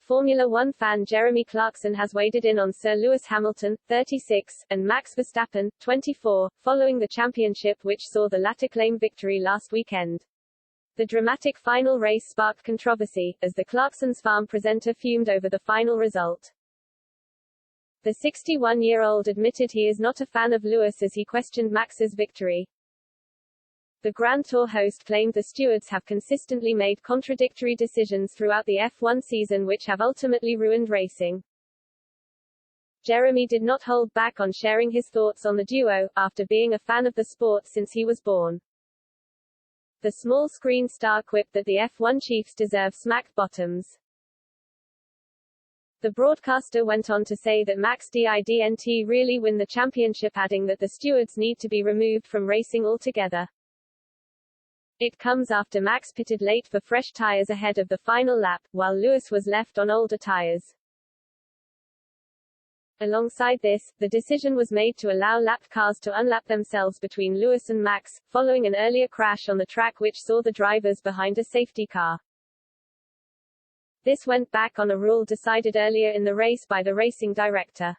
Formula One fan Jeremy Clarkson has waded in on Sir Lewis Hamilton, 36, and Max Verstappen, 24, following the championship which saw the latter claim victory last weekend. The dramatic final race sparked controversy, as the Clarkson's farm presenter fumed over the final result. The 61-year-old admitted he is not a fan of Lewis as he questioned Max's victory. The Grand Tour host claimed the stewards have consistently made contradictory decisions throughout the F1 season which have ultimately ruined racing. Jeremy did not hold back on sharing his thoughts on the duo, after being a fan of the sport since he was born. The small screen star quipped that the F1 chiefs deserve smacked bottoms. The broadcaster went on to say that Max didn't really win the championship, adding that the stewards need to be removed from racing altogether. It comes after Max pitted late for fresh tires ahead of the final lap, while Lewis was left on older tires. Alongside this, the decision was made to allow lapped cars to unlap themselves between Lewis and Max, following an earlier crash on the track which saw the drivers behind a safety car. This went back on a rule decided earlier in the race by the racing director.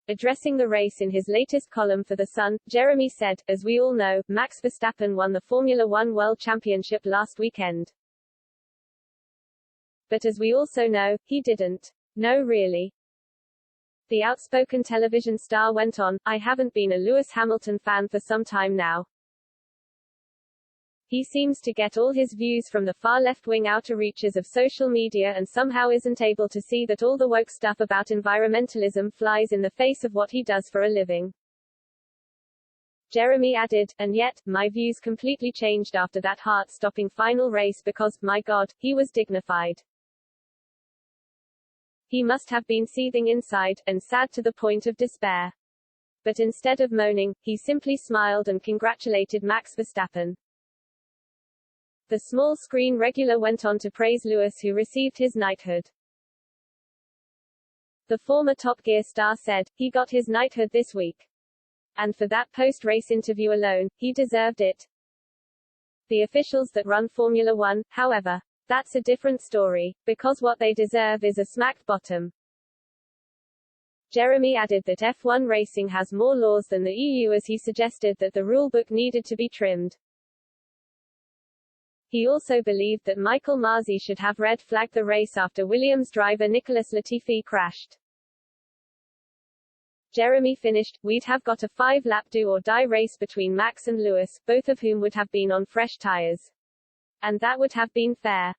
Addressing the race in his latest column for The Sun, Jeremy said, "As we all know, Max Verstappen won the Formula One World Championship last weekend. But as we also know, he didn't. No really." The outspoken television star went on, "I haven't been a Lewis Hamilton fan for some time now. He seems to get all his views from the far left-wing outer reaches of social media and somehow isn't able to see that all the woke stuff about environmentalism flies in the face of what he does for a living." Jeremy added, "And yet, my views completely changed after that heart-stopping final race because, my God, he was dignified. He must have been seething inside, and sad to the point of despair. But instead of moaning, he simply smiled and congratulated Max Verstappen." The small screen regular went on to praise Lewis, who received his knighthood. The former Top Gear star said, "He got his knighthood this week. And for that post-race interview alone, he deserved it. The officials that run Formula One, however, that's a different story, because what they deserve is a smacked bottom." Jeremy added that F1 racing has more laws than the EU, as he suggested that the rulebook needed to be trimmed. He also believed that Michael Masi should have red-flagged the race after Williams driver Nicholas Latifi crashed. Jeremy finished, "We'd have got a 5-lap do-or-die race between Max and Lewis, both of whom would have been on fresh tires. And that would have been fair.